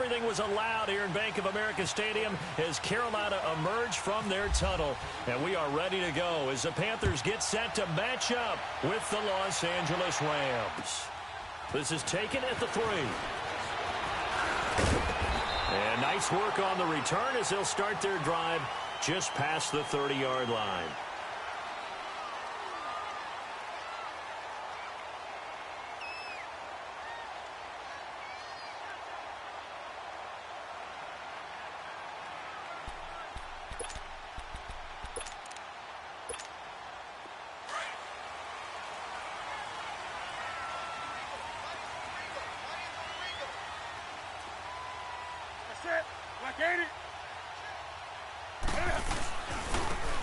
everything was allowed here in Bank of America Stadium as Carolina emerged from their tunnel. And we are ready to go as the Panthers get set to match up with the Los Angeles Rams. This is taken at the 3. And nice work on the return as they'll start their drive just past the 30-yard line.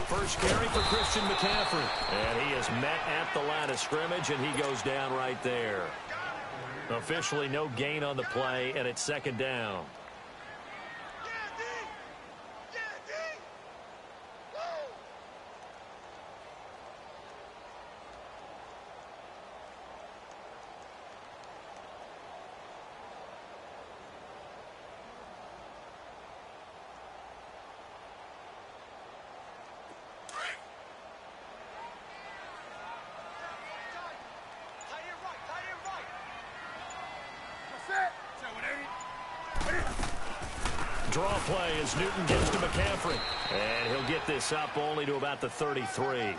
First carry for Christian McCaffrey. And he is met at the line of scrimmage, and he goes down right there. Officially no gain on the play, and it's second down. Draw play as Newton gets to McCaffrey. And he'll get this up only to about the 33.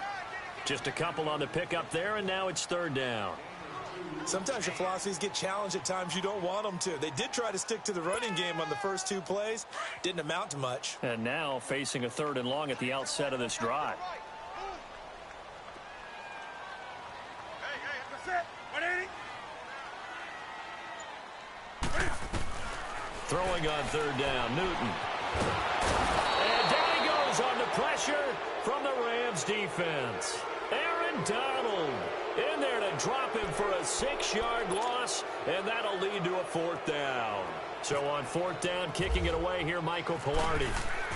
Just a couple on the pickup there, and now it's third down. Sometimes your philosophies get challenged at times you don't want them to. They did try to stick to the running game on the first 2 plays. Didn't amount to much. And now facing a 3rd and long at the outset of this drive. Throwing on 3rd down, Newton. And down he goes on the pressure from the Rams defense. Aaron Donald in there to drop him for a 6-yard loss, and that'll lead to a 4th down. So on 4th down, kicking it away here, Michael Pilardi.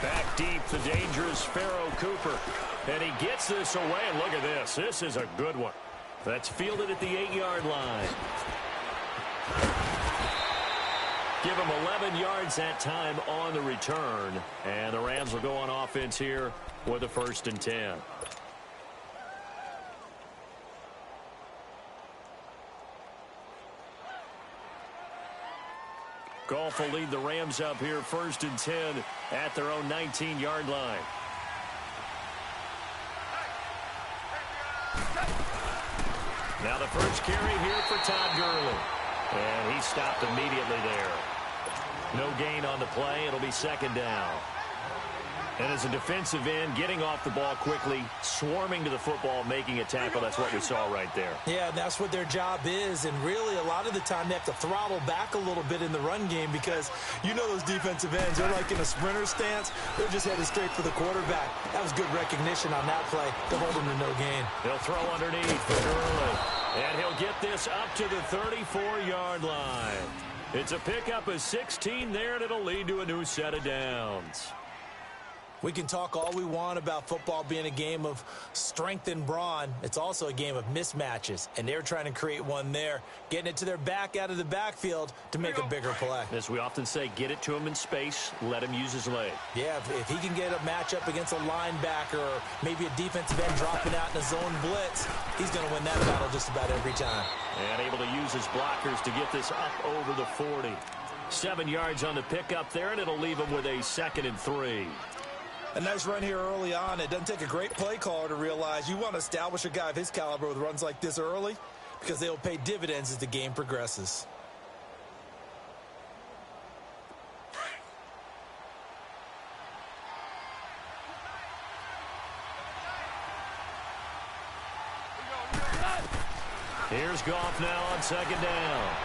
Back deep, the dangerous Pharaoh Cooper. And he gets this away, and look at this. This is a good one. That's fielded at the 8-yard line. Give him 11 yards that time on the return. And the Rams will go on offense here with a 1st and 10. Goff will lead the Rams up here 1st and 10 at their own 19-yard line. Now the first carry here for Todd Gurley. And he stopped immediately there. No gain on the play. It'll be 2nd down. And as a defensive end, getting off the ball quickly, swarming to the football, making a tackle, that's what we saw right there. Yeah, that's what their job is. And really, a lot of the time, they have to throttle back a little bit in the run game because you know those defensive ends, they're like in a sprinter stance. They're just headed straight for the quarterback. That was good recognition on that play to hold him to no gain. He'll throw underneath for Gurley. And he'll get this up to the 34-yard line. It's a pickup of 16 there, and it'll lead to a new set of downs. We can talk all we want about football being a game of strength and brawn. It's also a game of mismatches, and they're trying to create one there, getting it to their back out of the backfield to make a bigger play. As we often say, get it to him in space, let him use his leg. Yeah, if he can get a matchup against a linebacker or maybe a defensive end dropping out in a zone blitz, he's going to win that battle just about every time. And able to use his blockers to get this up over the 40. 7 yards on the pickup there, and it'll leave him with a 2nd and 3. A nice run here early on. It doesn't take a great play caller to realize you want to establish a guy of his caliber with runs like this early because they will pay dividends as the game progresses. Here's Goff now on 2nd down.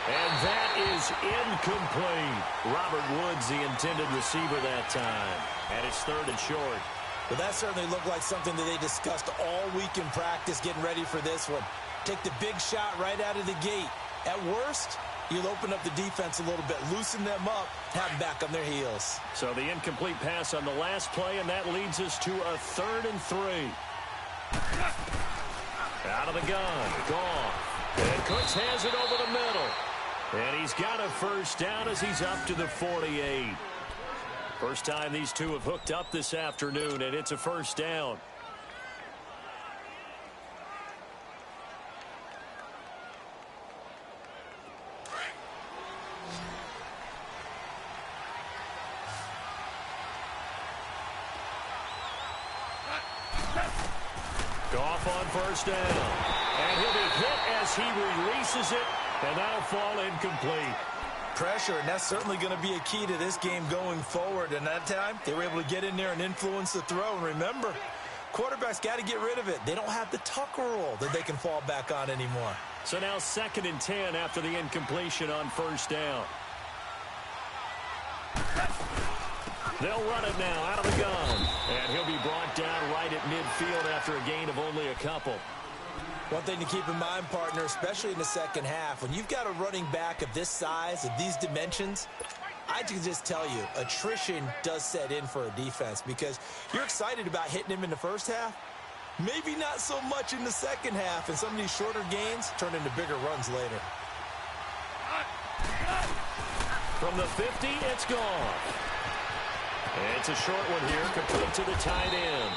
And that is incomplete. Robert Woods, the intended receiver that time. And it's 3rd and short. Well, that certainly looked like something that they discussed all week in practice, getting ready for this one. Take the big shot right out of the gate. At worst, you'll open up the defense a little bit, loosen them up, have them back on their heels. So the incomplete pass on the last play, and that leads us to a 3rd and 3. Out of the gun, Goff. And Cooks has it over the middle. And he's got a first down as he's up to the 48. First time these two have hooked up this afternoon, and it's a first down. Goff on first down. And he'll be hit as he releases it, and that'll fall incomplete. Pressure, and that's certainly going to be a key to this game going forward. And that time, they were able to get in there and influence the throw. And remember, quarterbacks got to get rid of it. They don't have the Tucker rule that they can fall back on anymore. So now 2nd and 10 after the incompletion on first down. They'll run it now out of the gun. And he'll be brought down right at midfield after a gain of only a couple. One thing to keep in mind, partner, especially in the second half, when you've got a running back of this size, of these dimensions, I can just tell you, attrition does set in for a defense because you're excited about hitting him in the first half. Maybe not so much in the second half, and some of these shorter gains turn into bigger runs later. From the 50, it's gone. And it's a short one here, complete to the tight end.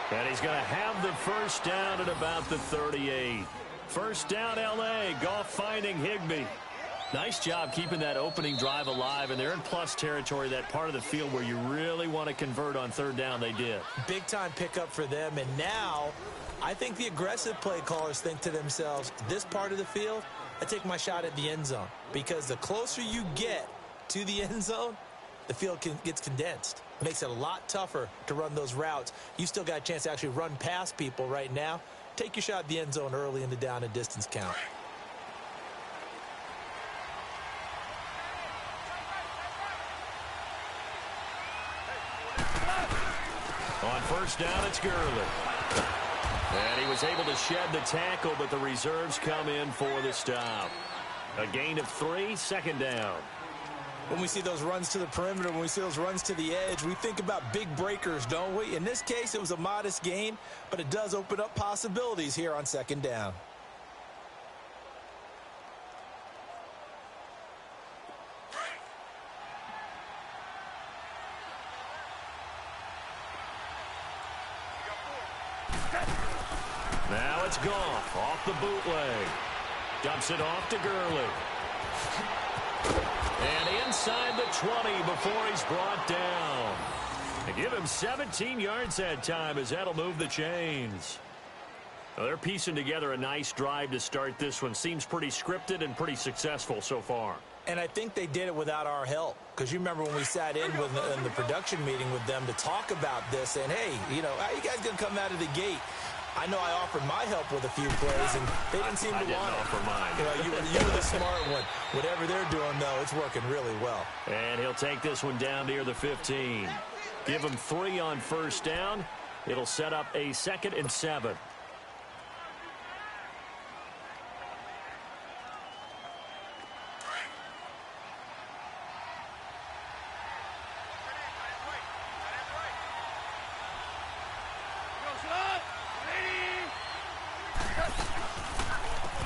And he's going to have the first down at about the 38. First down, L.A. Goff finding Higbee. Nice job keeping that opening drive alive, and they're in plus territory, that part of the field where you really want to convert on third down. They did. Big-time pickup for them, and now I think the aggressive play callers think to themselves, this part of the field, I take my shot at the end zone, because the closer you get to the end zone, the field gets condensed. Makes it a lot tougher to run those routes. You still got a chance to actually run past people right now. Take your shot at the end zone early in the down and distance count. On first down, it's Gurley. And he was able to shed the tackle, but the reserves come in for the stop. A gain of 3, 2nd down. When we see those runs to the perimeter, when we see those runs to the edge, we think about big breakers, don't we? In this case, it was a modest gain, but it does open up possibilities here on 2nd down. Now it's Goff off the bootleg. Dumps it off to Gurley. And inside the 20 before he's brought down. They give him 17 yards that time as that'll move the chains. Well, they're piecing together a nice drive to start this one. Seems pretty scripted and pretty successful so far. And I think they did it without our help. Because you remember when we sat in the production meeting with them to talk about this. And, hey, you know, how you guys going to come out of the gate? I know I offered my help with a few plays, and they didn't seem to want it. I didn't offer mine. You know, you were the smart one. Whatever they're doing, though, it's working really well. And he'll take this one down near the 15. Give him 3 on first down. It'll set up a 2nd and 7.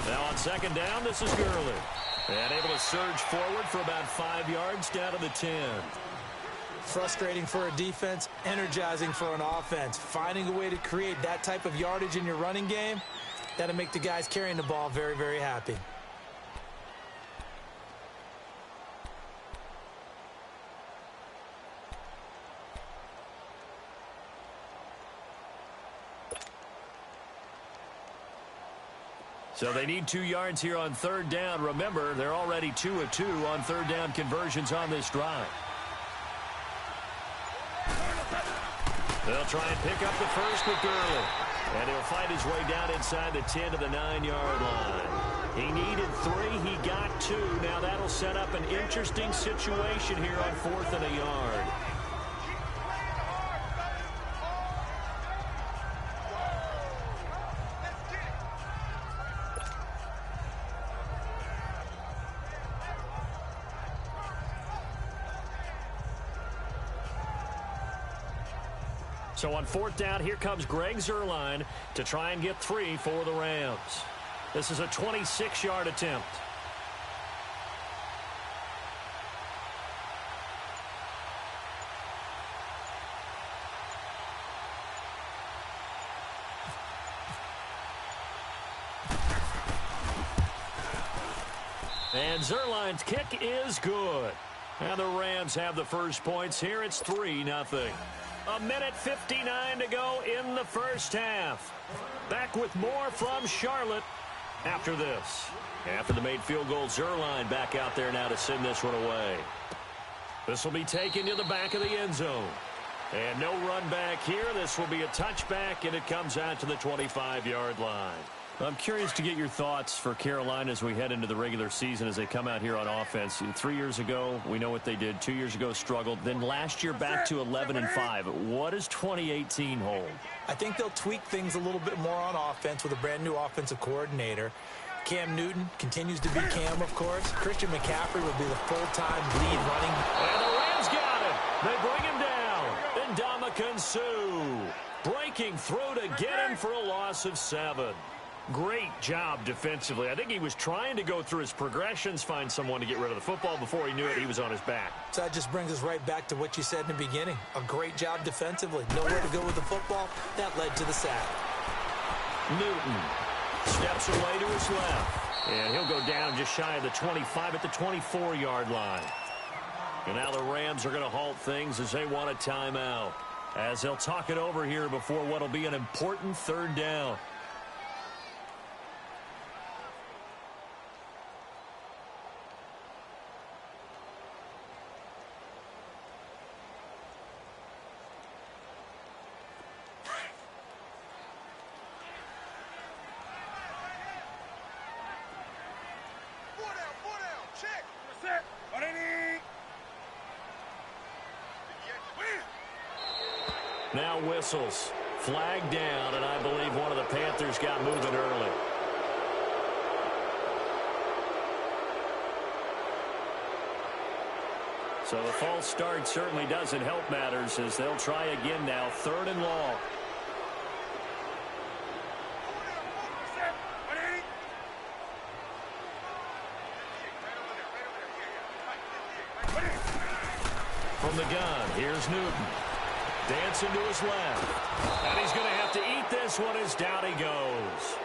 Now on 2nd down, this is Gurley. And able to surge forward for about 5 yards down to the 10. Frustrating for a defense, energizing for an offense. Finding a way to create that type of yardage in your running game, that'll make the guys carrying the ball very, very happy. So they need 2 yards here on 3rd down. Remember, they're already 2 of 2 on 3rd down conversions on this drive. They'll try and pick up the first with Gurley. And he'll fight his way down inside the 10 to the 9-yard line. He needed 3. He got 2. Now that'll set up an interesting situation here on 4th and a yard. So on 4th down, here comes Greg Zuerlein to try and get 3 for the Rams. This is a 26-yard attempt. And Zerline's kick is good. And the Rams have the first points here. It's 3-0. 1:59 to go in the first half. Back with more from Charlotte after this. After the made field goal, Zerline back out there now to send this one away. This will be taken to the back of the end zone. And no run back here. This will be a touchback, and it comes out to the 25-yard line. I'm curious to get your thoughts for Carolina as we head into the regular season as they come out here on offense. 3 years ago, we know what they did. 2 years ago, struggled. Then last year, back to 11-5. What does 2018 hold? I think they'll tweak things a little bit more on offense with a brand-new offensive coordinator. Cam Newton continues to be Cam, of course. Christian McCaffrey will be the full-time lead running. And the Rams got him. They bring him down. And Ndamukong Suh breaking through to get him for a loss of 7. Great job defensively. I think he was trying to go through his progressions, find someone to get rid of the football. Before he knew it, he was on his back. So that just brings us right back to what you said in the beginning. A great job defensively. Nowhere to go with the football. That led to the sack. Newton steps away to his left. And he'll go down just shy of the 25 at the 24-yard line. And now the Rams are going to halt things as they want a timeout. As they'll talk it over here before what will be an important third down. Now whistles. Flag down, and I believe one of the Panthers got moving early. So the false start certainly doesn't help matters as they'll try again now. 3rd and long. From the gun, here's Newton. Dancing to his left. And he's going to have to eat this one as down he goes.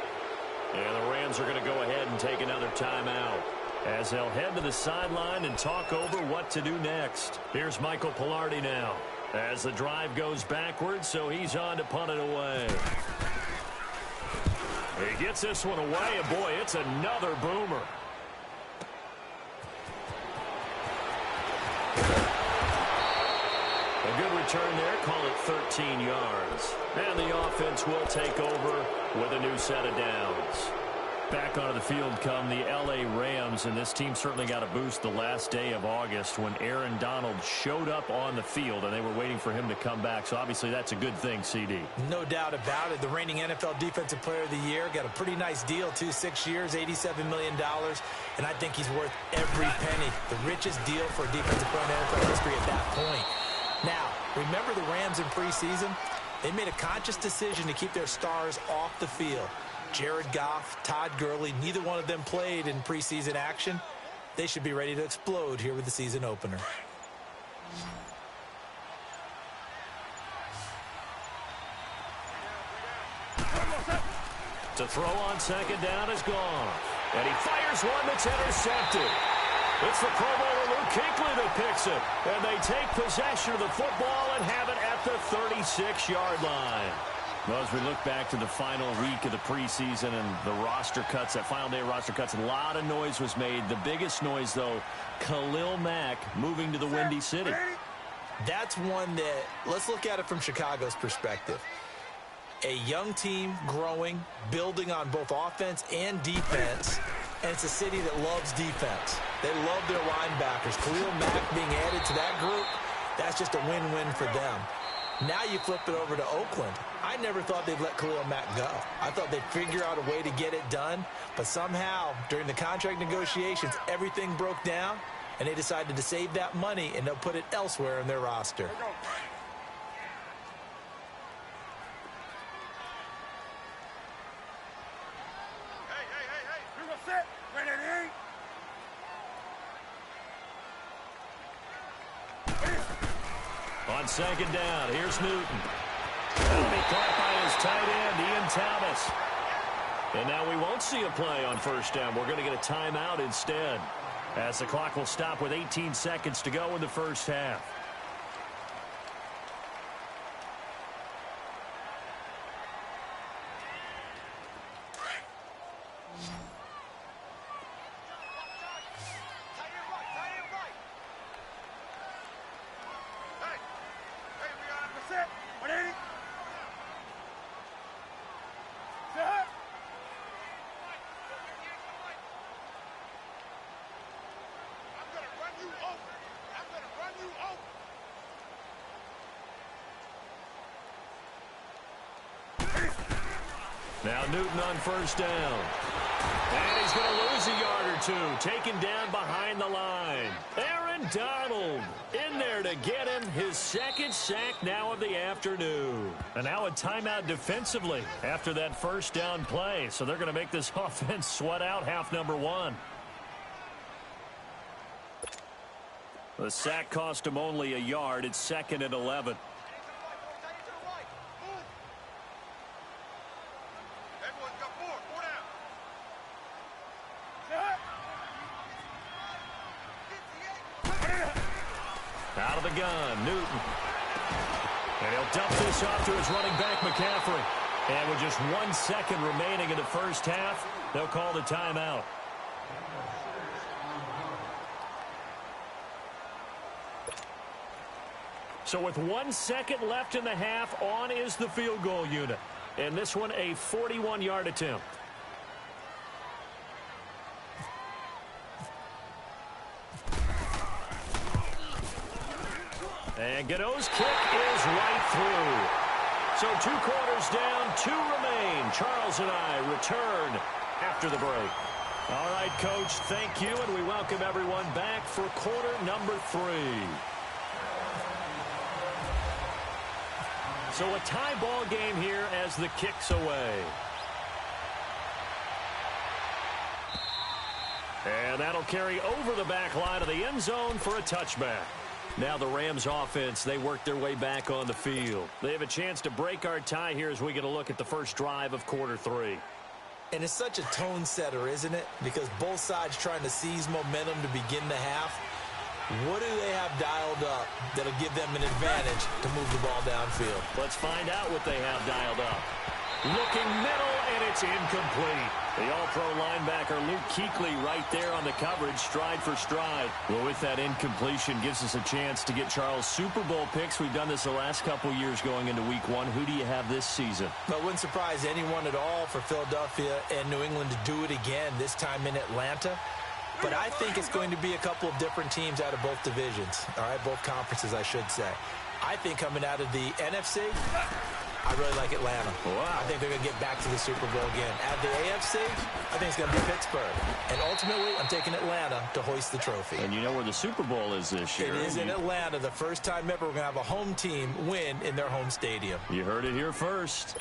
And the Rams are going to go ahead and take another timeout as they'll head to the sideline and talk over what to do next. Here's Michael Pilardi now as the drive goes backwards, so he's on to punt it away. He gets this one away, and boy, it's another boomer. A good return there, call it 13 yards. And the offense will take over with a new set of downs. Back onto the field come the L.A. Rams, and this team certainly got a boost the last day of August when Aaron Donald showed up on the field, and they were waiting for him to come back. So obviously that's a good thing, CD. No doubt about it. The reigning NFL Defensive Player of the Year got a pretty nice deal, too. 6 years, $87 million, and I think he's worth every penny. The richest deal for a defensive player in NFL history at that point. Now, remember the Rams in preseason? They made a conscious decision to keep their stars off the field. Jared Goff, Todd Gurley, neither one of them played in preseason action. They should be ready to explode here with the season opener. To throw on second down is gone. And he fires one that's intercepted. It's the Pro Bowler Luke Kuechly that picks it. And they take possession of the football and have it at the 36-yard line. Well, as we look back to the final week of the preseason and the roster cuts, that final day of roster cuts, a lot of noise was made. The biggest noise, though, Khalil Mack moving to the Windy City. That's one that, let's look at it from Chicago's perspective. A young team growing, building on both offense and defense, and it's a city that loves defense. They love their linebackers. Khalil Mack being added to that group, that's just a win-win for them. Now you flip it over to Oakland. I never thought they'd let Khalil Mack go. I thought they'd figure out a way to get it done, but somehow, during the contract negotiations, everything broke down, and they decided to save that money, and they'll put it elsewhere in their roster. On second down, here's Newton. That'll be caught by his tight end, Ian Thomas. And now we won't see a play on first down. We're going to get a timeout instead, as the clock will stop with 18 seconds to go in the first half. Now Newton on first down. And he's going to lose a yard or two. Taken down behind the line. Aaron Donald in there to get him his second sack now of the afternoon. And now a timeout defensively after that first down play. So they're going to make this offense sweat out half number one. The sack cost him only a yard. It's 2nd and 11. Out of the gun, Newton. And he'll dump this off to his running back, McCaffrey. And with just 1 second remaining in the first half, they'll call the timeout. So with 1 second left in the half, on is the field goal unit. And this one, a 41-yard attempt. And Gano's kick is right through. So 2 quarters down, 2 remain. Charles and I return after the break. All right, Coach, thank you, and we welcome everyone back for quarter number 3. So a tie ball game here as the kick's away. And that'll carry over the back line of the end zone for a touchback. Now the Rams offense, they work their way back on the field. They have a chance to break our tie here as we get a look at the first drive of quarter 3. And it's such a tone setter, isn't it? Because both sides trying to seize momentum to begin the half. What do they have dialed up that'll give them an advantage to move the ball downfield? Let's find out what they have dialed up. Looking middle, and it's incomplete. The all-pro linebacker Luke Kuechly right there on the coverage, stride for stride. Well, with that incompletion, gives us a chance to get Charles Super Bowl picks. We've done this the last couple years going into week 1. Who do you have this season? Well, it wouldn't surprise anyone at all for Philadelphia and New England to do it again, this time in Atlanta. But I think it's going to be a couple of different teams out of both divisions. All right, both conferences, I should say. I think coming out of the NFC, I really like Atlanta. Wow. I think they're going to get back to the Super Bowl again. At the AFC, I think it's going to be Pittsburgh. And ultimately, I'm taking Atlanta to hoist the trophy. And you know where the Super Bowl is this year. It is in Atlanta. The first time ever we're going to have a home team win in their home stadium. You heard it here first.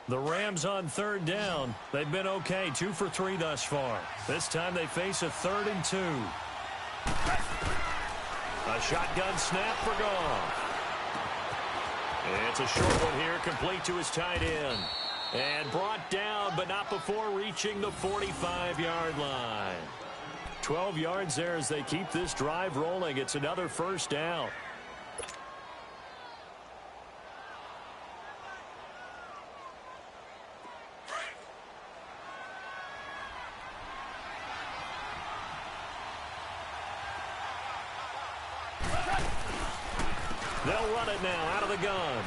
The Rams on 3rd down. They've been okay, 2 for 3 thus far. This time they face a 3rd and 2. A shotgun snap for Goff. It's a short one here, complete to his tight end. And brought down, but not before reaching the 45-yard line. 12 yards there as they keep this drive rolling. It's another first down. They'll run it now out of the gun.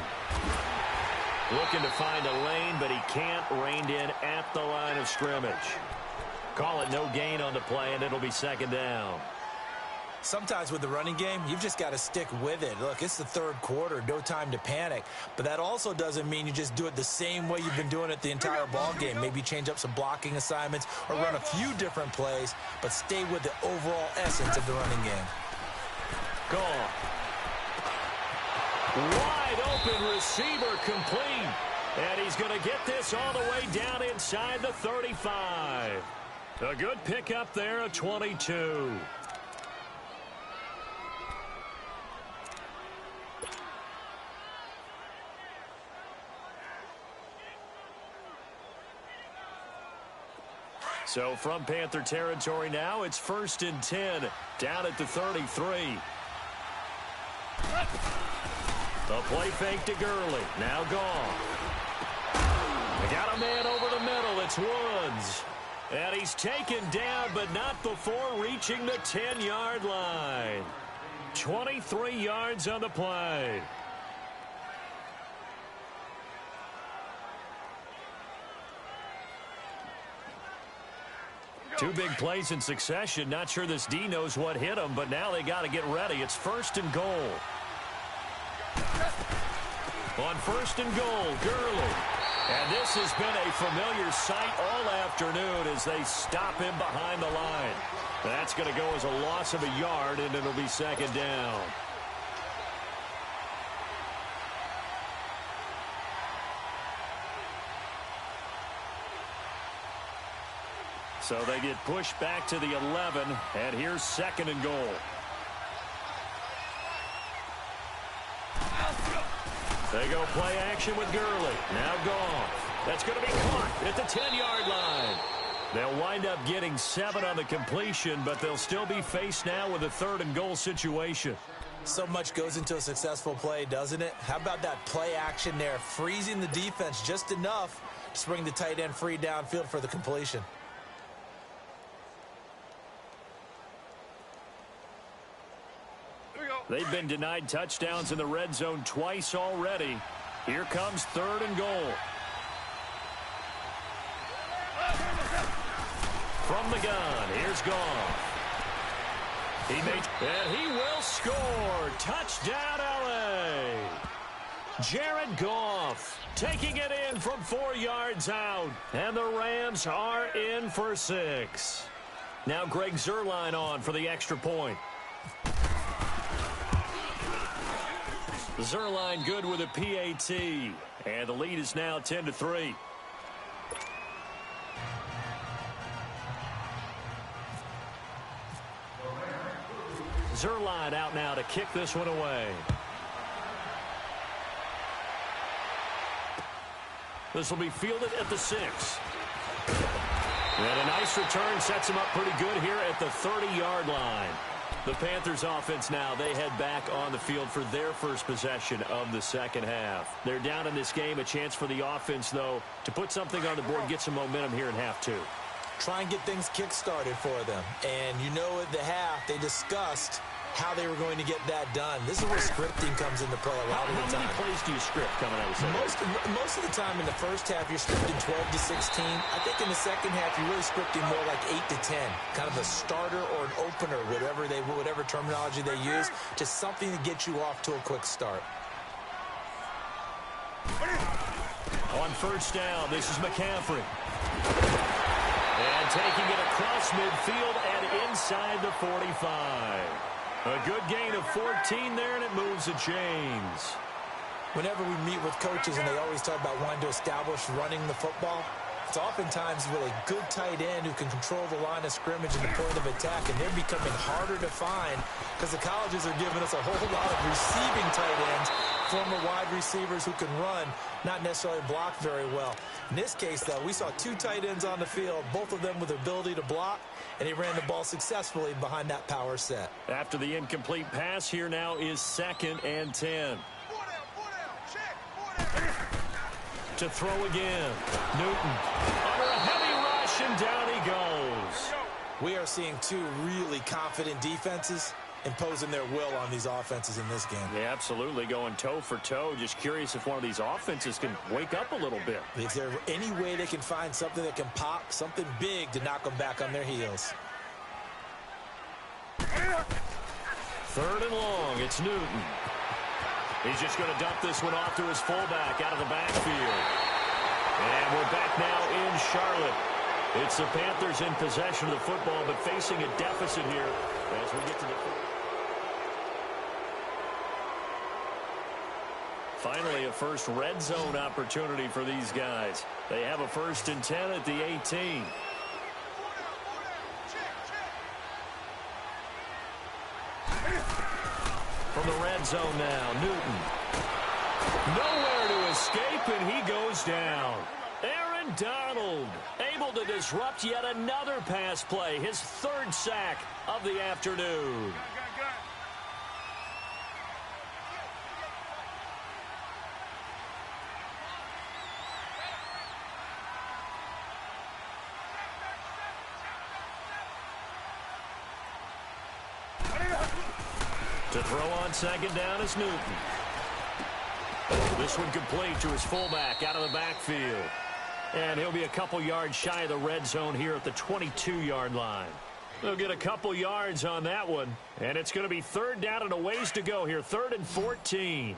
Looking to find a lane, but he can't. Reined in at the line of scrimmage. Call it no gain on the play, and it'll be 2nd down. Sometimes with the running game, you've just got to stick with it. Look, it's the 3rd quarter, no time to panic. But that also doesn't mean you just do it the same way you've been doing it the entire ball game. Maybe change up some blocking assignments or run a few different plays, but stay with the overall essence of the running game. Gone. Wide open receiver complete. And he's going to get this all the way down inside the 35. A good pickup there, a 22. So from Panther territory now, it's 1st and 10, down at the 33. The play fake to Gurley, now gone. They got a man over the middle, it's Woods. And he's taken down, but not before reaching the 10-yard line. 23 yards on the play. Two big plays in succession. Not sure this D knows what hit him, but now they got to get ready. It's 1st and goal. On 1st and goal, Gurley. And this has been a familiar sight all afternoon as they stop him behind the line. That's going to go as a loss of a yard, and it'll be 2nd down. So they get pushed back to the 11, and here's 2nd and goal. They go play action with Gurley. Now gone. That's going to be caught at the 10-yard line. They'll wind up getting 7 on the completion, but they'll still be faced now with a 3rd and goal situation. So much goes into a successful play, doesn't it? How about that play action there, freezing the defense just enough to bring the tight end free downfield for the completion. They've been denied touchdowns in the red zone twice already. Here comes 3rd and goal. From the gun, here's Goff. And he will score. Touchdown, L.A. Jared Goff taking it in from 4 yards out. And the Rams are in for 6. Now Greg Zuerlein on for the extra point. Zuerlein good with a PAT. And the lead is now 10-3. Zuerlein out now to kick this one away. This will be fielded at the 6. And a nice return sets him up pretty good here at the 30-yard line. The Panthers offense now, they head back on the field for their first possession of the second half. They're down in this game. A chance for the offense, though, to put something on the board, get some momentum here in half 2. Try and get things kick-started for them. And you know at the half, they discussed how they were going to get that done. This is where scripting comes into play a lot of the time. How many plays do you script coming out of the second? Most of the time in the first half, you're scripting 12 to 16. I think in the second half, you're really scripting more like 8 to 10. Kind of a starter or an opener, whatever terminology they use, just something to get you off to a quick start. On 1st down, this is McCaffrey. And taking it across midfield and inside the 45. A good gain of 14 there, and it moves the chains. Whenever we meet with coaches and they always talk about wanting to establish running the football, it's oftentimes with a good tight end who can control the line of scrimmage and the point of attack, and they're becoming harder to find because the colleges are giving us a whole lot of receiving tight ends, former wide receivers who can run, not necessarily block very well. In this case, though, we saw 2 tight ends on the field, both of them with the ability to block, and he ran the ball successfully behind that power set. After the incomplete pass, here now is 2nd and 10. To throw again. Newton under a heavy rush, and down he goes. We are seeing 2 really confident defenses imposing their will on these offenses in this game. Yeah, absolutely, going toe for toe. Just curious if one of these offenses can wake up a little bit. Is there any way they can find something that can pop, something big to knock them back on their heels? 3rd and long, it's Newton. He's just going to dump this one off to his fullback out of the backfield. And we're back now in Charlotte. It's the Panthers in possession of the football, but facing a deficit here as we get to the... Finally, a first red zone opportunity for these guys. They have a 1st and 10 at the 18. From the red zone now, Newton. Nowhere to escape, and he goes down. Aaron Aaron Donald able to disrupt yet another pass play, his third sack of the afternoon. To throw on second down is Newton. This one complete to his fullback out of the backfield. And he'll be a couple yards shy of the red zone here at the 22-yard line. They'll get a couple yards on that one. And it's going to be third down and a ways to go here. 3rd and 14.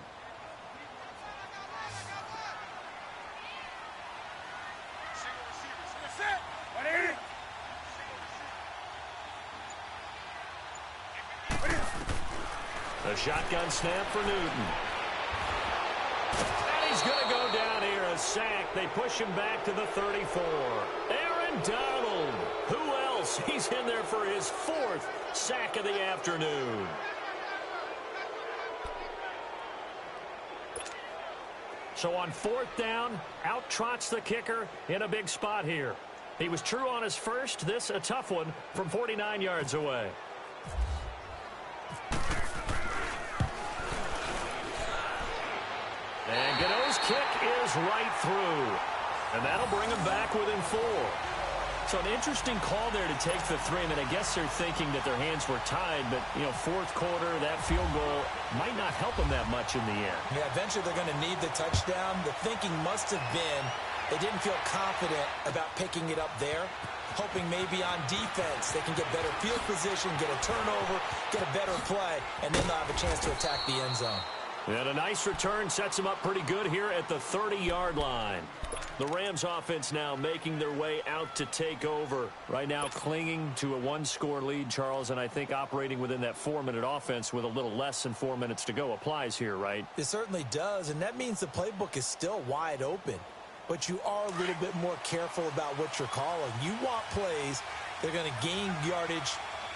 A shotgun snap for Newton. And he's going to go down here, a sack. They push him back to the 34. Aaron Donald. Who else? He's in there for his 4th sack of the afternoon. So on 4th down, out trots the kicker in a big spot here. He was true on his first. This a tough one from 49 yards away. And Gano's kick is right through. And that'll bring him back within 4. So an interesting call there to take the 3. And I guess they're thinking that their hands were tied. But, you know, 4th quarter, that field goal might not help them that much in the end. Yeah, eventually they're going to need the touchdown. The thinking must have been they didn't feel confident about picking it up there, hoping maybe on defense they can get better field position, get a turnover, get a better play, and then they'll have a chance to attack the end zone. And a nice return sets them up pretty good here at the 30-yard line. The Rams offense now making their way out to take over. Right now clinging to a 1-score lead, Charles, and I think operating within that 4-minute offense with a little less than 4 minutes to go applies here, right? It certainly does, and that means the playbook is still wide open. But you are a little bit more careful about what you're calling. You want plays that are going to gain yardage,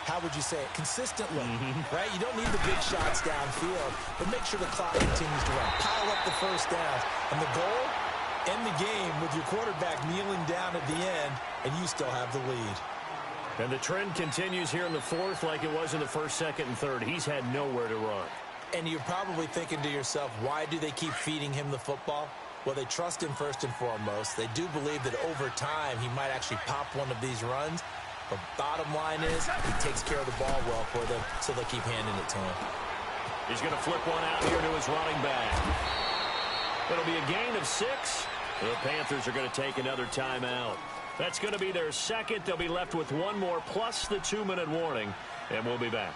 how would you say it, consistently, right? You don't need the big shots downfield, but make sure the clock continues to run. Pile up the first downs. And the goal, end the game with your quarterback kneeling down at the end, and you still have the lead. And the trend continues here in the 4th like it was in the 1st, 2nd, and 3rd. He's had nowhere to run. And you're probably thinking to yourself, why do they keep feeding him the football? Well, they trust him first and foremost. They do believe that over time he might actually pop one of these runs. But bottom line is he takes care of the ball well for them, so they'll keep handing it to him. He's going to flip one out here to his running back. It'll be a gain of 6. The Panthers are going to take another timeout. That's going to be their 2nd. They'll be left with 1 more plus the 2-minute warning, and we'll be back.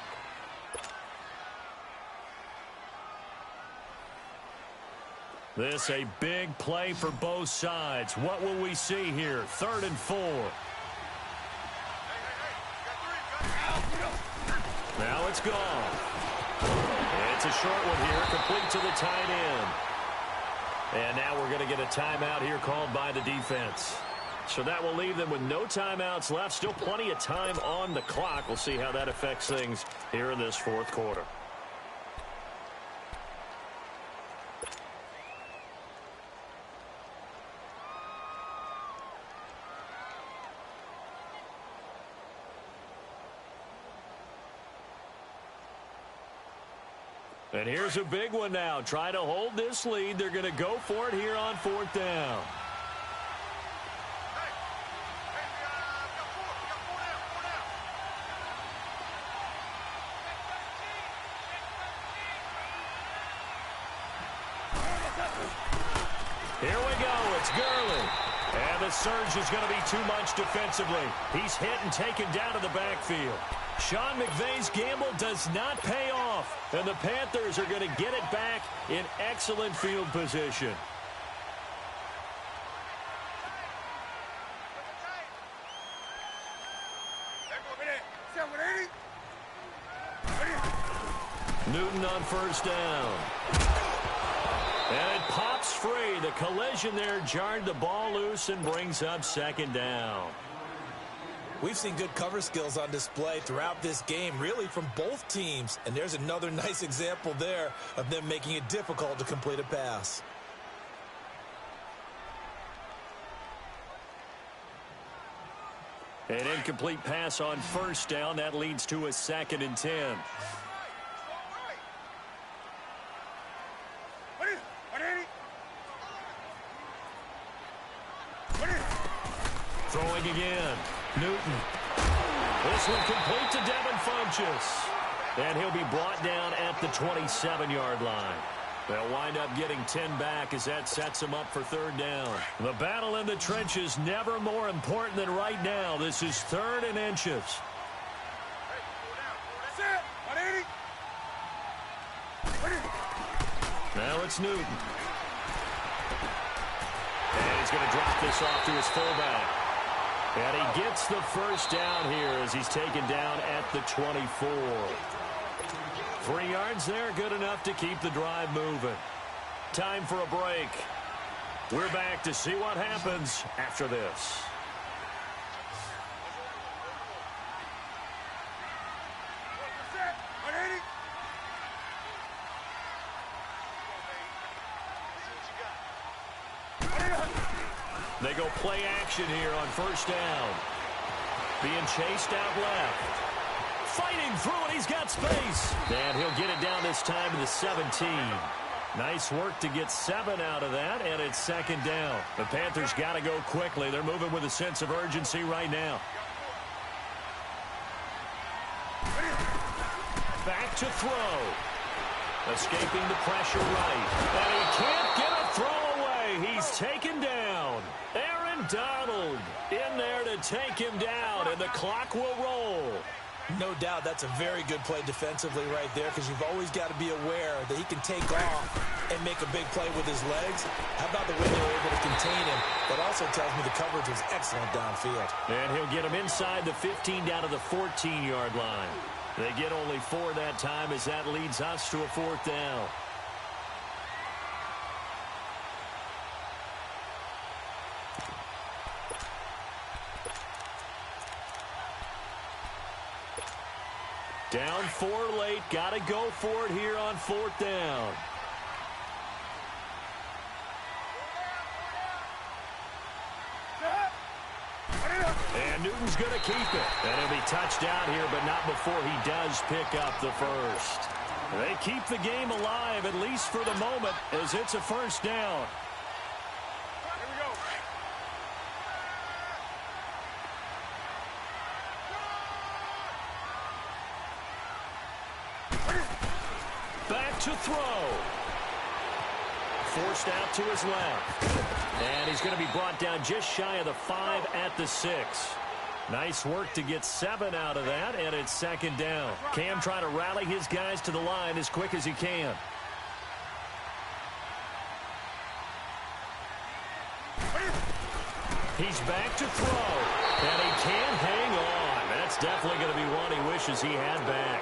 This a big play for both sides. What will we see here? 3rd and 4. Now it's gone. It's a short one here, complete to the tight end. And now we're going to get a timeout here called by the defense. So that will leave them with no timeouts left. Still plenty of time on the clock. We'll see how that affects things here in this 4th quarter. And here's a big one now. Trying to hold this lead. They're going to go for it here on 4th down. Here we go. It's Gurley. And the surge is going to be too much defensively. He's hit and taken down to the backfield. Sean McVay's gamble does not pay off, and the Panthers are going to get it back in excellent field position. Newton on 1st down. And it pops free. The collision there jarred the ball loose and brings up 2nd down. We've seen good cover skills on display throughout this game, really from both teams. And there's another nice example there of them making it difficult to complete a pass. An incomplete pass on first down. That leads to a 2nd and 10. Throwing again. Newton. This one complete to Devin Funchess. And he'll be brought down at the 27-yard line. They'll wind up getting 10 back as that sets them up for 3rd down. The battle in the trenches never more important than right now. This is 3rd and inches. Now it's Newton. And he's going to drop this off to his fullback. And he gets the first down here as he's taken down at the 24. 3 yards there, good enough to keep the drive moving. Time for a break. We're back to see what happens after this. They go play action here on first down. Being chased out left. Fighting through it, he's got space. And he'll get it down this time to the 17. Nice work to get 7 out of that, and it's 2nd down. The Panthers got to go quickly. They're moving with a sense of urgency right now. Back to throw. Escaping the pressure right. And he can't get a throw away. He's taken down. Aaron Donald in there to take him down, and the clock will roll. No doubt that's a very good play defensively right there, because you've always got to be aware that he can take off and make a big play with his legs. How about the way they were able to contain him? That also tells me the coverage was excellent downfield. And he'll get him inside the 15 down to the 14-yard line. They get only 4 that time as that leads us to a 4th down. Down 4 late. Got to go for it here on 4th down. And Newton's going to keep it. And he'll be touched down here, but not before he does pick up the first. They keep the game alive, at least for the moment, as it's a 1st down. Back to throw. Forced out to his left. And he's going to be brought down just shy of the 5 at the 6. Nice work to get 7 out of that, and it's 2nd down. Cam trying to rally his guys to the line as quick as he can. He's back to throw, and he can't hang on. That's definitely going to be one he wishes he had back.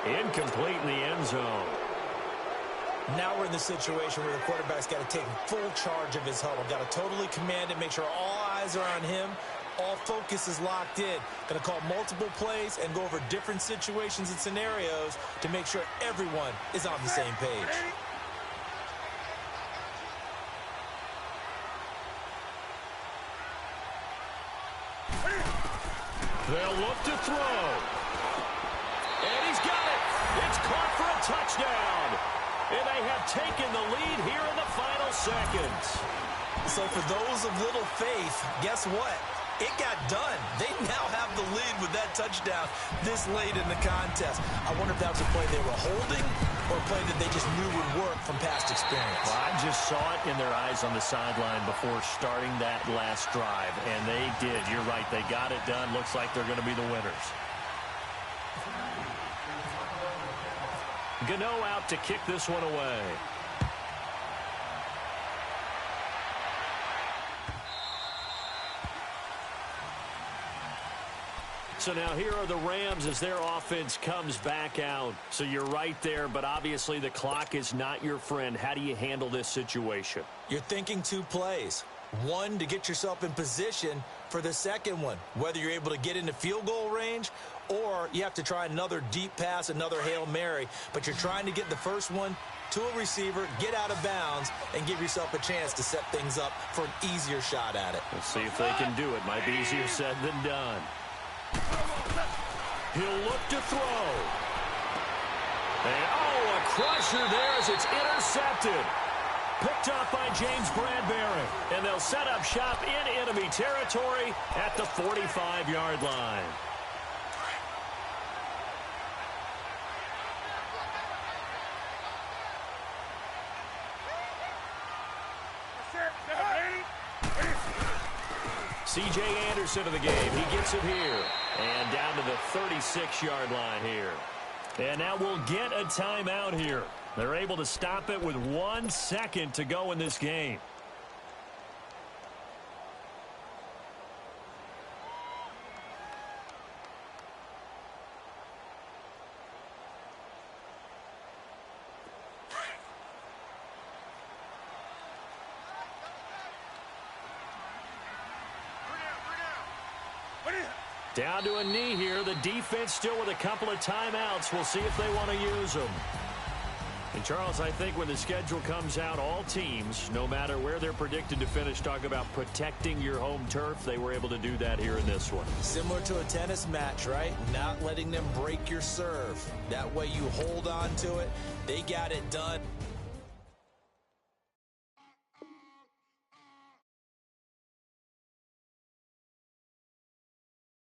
Incomplete in the end zone. Now we're in the situation where the quarterback's got to take full charge of his huddle. Got to totally command it, make sure all eyes are on him. All focus is locked in. Going to call multiple plays and go over different situations and scenarios to make sure everyone is on the same page. They'll look to throw. And he's got it. It's caught for a touchdown. And they have taken the lead here in the final seconds. So for those of little faith, guess what? It got done. They now have the lead with that touchdown this late in the contest. I wonder if that was a play they were holding or a play that they just knew would work from past experience. Well, I just saw it in their eyes on the sideline before starting that last drive, and they did. You're right. They got it done. Looks like they're going to be the winners. Gano out to kick this one away. So now here are the Rams as their offense comes back out. So you're right there, but obviously the clock is not your friend. How do you handle this situation? You're thinking 2 plays. One, to get yourself in position for the second one, whether you're able to get into field goal range or you have to try another deep pass, another Hail Mary. But you're trying to get the first one to a receiver, get out of bounds, and give yourself a chance to set things up for an easier shot at it. We'll see if they can do it. Might be easier said than done. He'll look to throw. And, oh, a crusher there as it's intercepted. Picked up by James Bradbury. And they'll set up shop in enemy territory at the 45-yard line. C.J. Anderson of the game. He gets it here. And down to the 36-yard line here. And now we'll get a timeout here. They're able to stop it with 1 second to go in this game. Down to a knee here. The defense still with a couple of timeouts. We'll see if they want to use them. And, Charles, I think when the schedule comes out, all teams, no matter where they're predicted to finish, talk about protecting your home turf. They were able to do that here in this one. Similar to a tennis match, right? Not letting them break your serve. That way you hold on to it. They got it done.